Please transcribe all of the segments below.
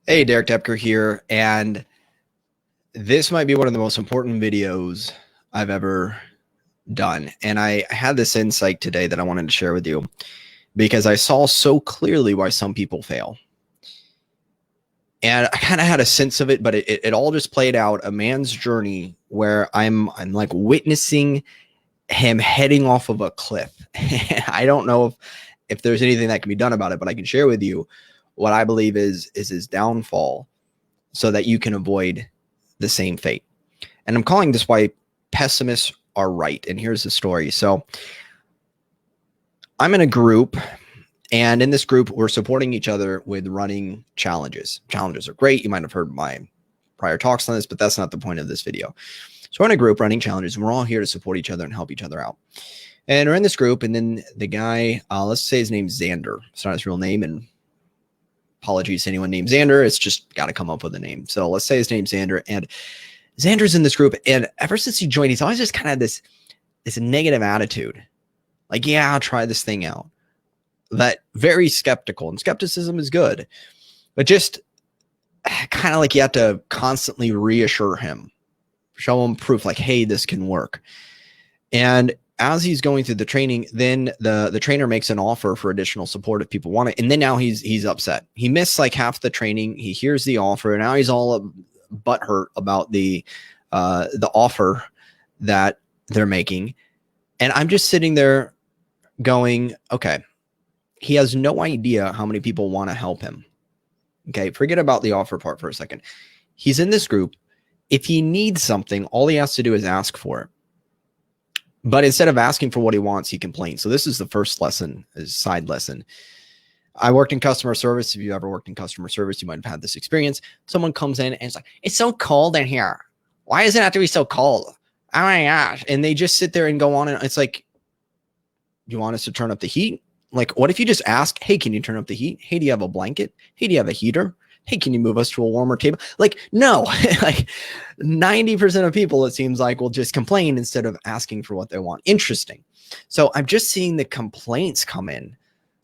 Hey, Derek Tepker here, and this might be one of the most important videos I've ever done. And I had this insight today that I wanted to share with you because I saw so clearly why some people fail. And I kind of had a sense of it, but it all just played out a man's journey where I'm like witnessing him heading off of a cliff. I don't know if there's anything that can be done about it, but I can share with you what I believe is his downfall so that you can avoid the same fate. And I'm calling this why pessimists are right. And here's the story. So I'm in a group, and in this group, we're supporting each other with running challenges. Challenges are great. You might have heard my prior talks on this, but that's not the point of this video. So we're in a group running challenges, and we're all here to support each other and help each other out. And we're in this group, and then the guy, let's say his name's Xander. It's not his real name, and apologies to anyone named Xander. It's just got to come up with a name. So let's say his name's Xander, and Xander's in this group. And ever since he joined, he's always just kind of this negative attitude. Like, yeah, I'll try this thing out. That very skeptical, and skepticism is good, but just kind of like you have to constantly reassure him, show him proof like, hey, this can work. And as he's going through the training, then the trainer makes an offer for additional support if people want it. And then now he's upset. He missed like half the training. He hears the offer, and now he's all butthurt about the offer that they're making. And I'm just sitting there going, okay, he has no idea how many people want to help him. Okay, forget about the offer part for a second. He's in this group. If he needs something, all he has to do is ask for it. But instead of asking for what he wants, he complains. So this is the first lesson, a side lesson. I worked in customer service. If you ever worked in customer service, you might have had this experience. Someone comes in and it's like, it's so cold in here. Why does it have to be so cold? Oh my gosh. And they just sit there and go on. And it's like, you want us to turn up the heat? Like, what if you just ask, hey, can you turn up the heat? Hey, do you have a blanket? Hey, do you have a heater? Hey, can you move us to a warmer table? Like, no, like 90% of people, it seems like, will just complain instead of asking for what they want. Interesting. So I'm just seeing the complaints come in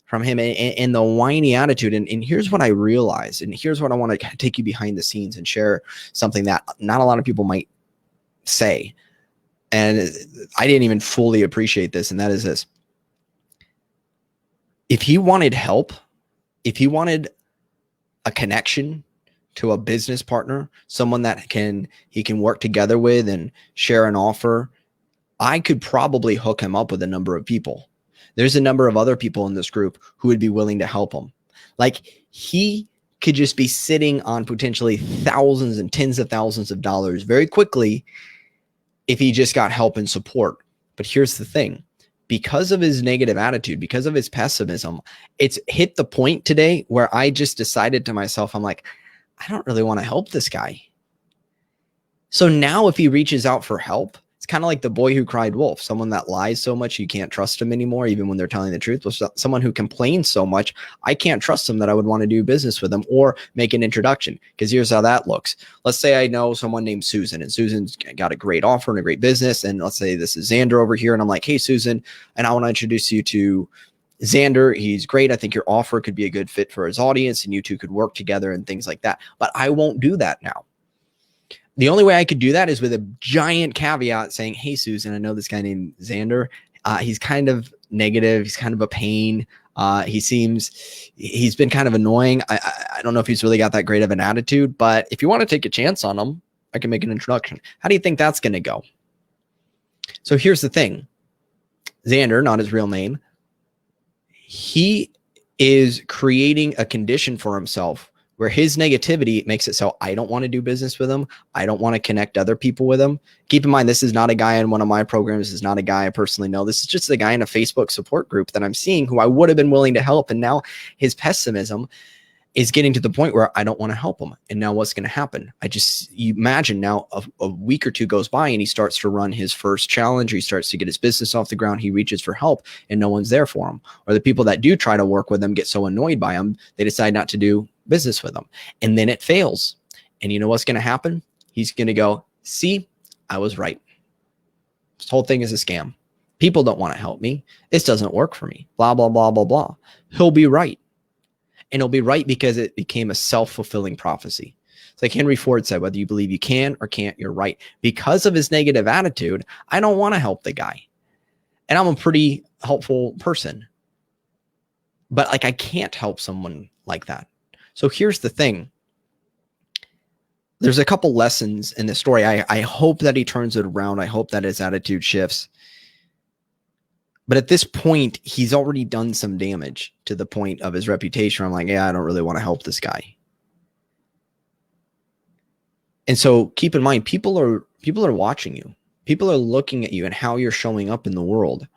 from him and the whiny attitude. And here's what I realized. And here's what I want to take you behind the scenes and share something that not a lot of people might say. And I didn't even fully appreciate this. And that is this. If he wanted help, if he wanted a connection to a business partner, someone that he can work together with and share an offer, I could probably hook him up with a number of people. There's a number of other people in this group who would be willing to help him. Like, he could just be sitting on potentially thousands and tens of thousands of dollars very quickly if he just got help and support. But here's the thing. Because of his negative attitude, because of his pessimism, it's hit the point today where I just decided to myself, I'm like, I don't really want to help this guy. So now if he reaches out for help, it's kind of like the boy who cried wolf, someone that lies so much you can't trust him anymore, even when they're telling the truth. Someone who complains so much, I can't trust them that I would want to do business with them or make an introduction. Because here's how that looks. Let's say I know someone named Susan, and Susan's got a great offer and a great business. And let's say this is Xander over here. And I'm like, hey, Susan, and I want to introduce you to Xander. He's great. I think your offer could be a good fit for his audience, and you two could work together and things like that. But I won't do that now. The only way I could do that is with a giant caveat saying, hey, Susan, I know this guy named Xander. He's kind of negative. He's kind of a pain. He's been kind of annoying. I don't know if he's really got that great of an attitude, but if you want to take a chance on him, I can make an introduction. How do you think that's going to go? So here's the thing. Xander, not his real name, he is creating a condition for himself where his negativity makes it so I don't want to do business with him. I don't want to connect other people with him. Keep in mind, this is not a guy in one of my programs. This is not a guy I personally know. This is just a guy in a Facebook support group that I'm seeing who I would have been willing to help. And now his pessimism is getting to the point where I don't want to help him. And now what's going to happen? You imagine now a week or two goes by and he starts to run his first challenge. He starts to get his business off the ground. He reaches for help and no one's there for him. Or the people that do try to work with him get so annoyed by him, they decide not to do business with him. And then it fails. And you know what's going to happen? He's going to go, see, I was right. This whole thing is a scam. People don't want to help me. This doesn't work for me. Blah, blah, blah, blah, blah. He'll be right. And it'll be right because it became a self-fulfilling prophecy. It's like Henry Ford said, whether you believe you can or can't, you're right. Because of his negative attitude, I don't want to help the guy. And I'm a pretty helpful person. But like, I can't help someone like that. So here's the thing. There's a couple lessons in this story. I hope that he turns it around. I hope that his attitude shifts. But at this point, he's already done some damage to the point of his reputation. I'm like, yeah, I don't really want to help this guy. And so keep in mind, people are watching you. People are looking at you and how you're showing up in the world.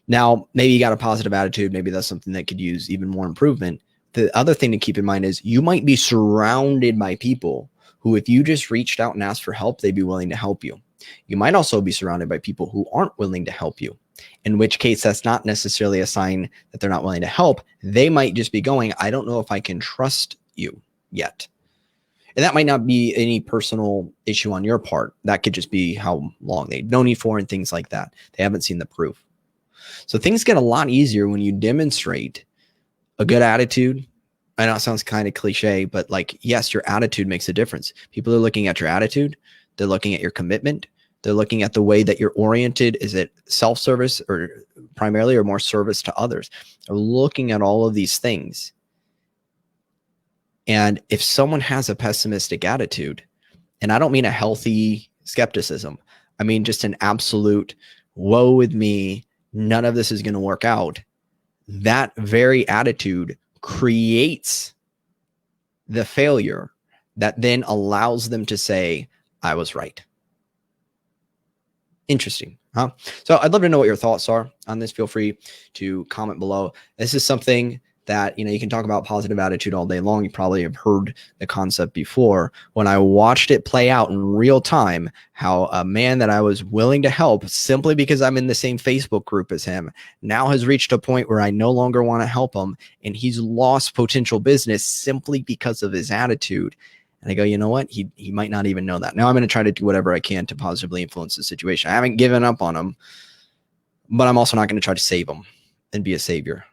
Now, maybe you got a positive attitude. Maybe that's something that could use even more improvement. The other thing to keep in mind is you might be surrounded by people who, if you just reached out and asked for help, they'd be willing to help you. You might also be surrounded by people who aren't willing to help you, in which case that's not necessarily a sign that they're not willing to help. They might just be going, I don't know if I can trust you yet. And that might not be any personal issue on your part. That could just be how long they've known you for and things like that. They haven't seen the proof. So things get a lot easier when you demonstrate a good attitude. I know it sounds kind of cliche, but like, yes, your attitude makes a difference. People are looking at your attitude. They're looking at your commitment. They're looking at the way that you're oriented. Is it self-service or primarily or more service to others? They're looking at all of these things. And if someone has a pessimistic attitude, and I don't mean a healthy skepticism, I mean just an absolute woe with me, none of this is going to work out, that very attitude creates the failure that then allows them to say, I was right. Interesting, huh? So I'd love to know what your thoughts are on this. Feel free to comment below. This is something that, you can talk about positive attitude all day long. You probably have heard the concept before. When I watched it play out in real time, how a man that I was willing to help simply because I'm in the same Facebook group as him now has reached a point where I no longer want to help him, and he's lost potential business simply because of his attitude. And I go, you know what? He might not even know that. Now I'm going to try to do whatever I can to positively influence the situation. I haven't given up on him, but I'm also not going to try to save him and be a savior.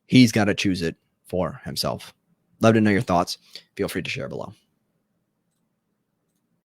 He's got to choose it for himself. Love to know your thoughts. Feel free to share below.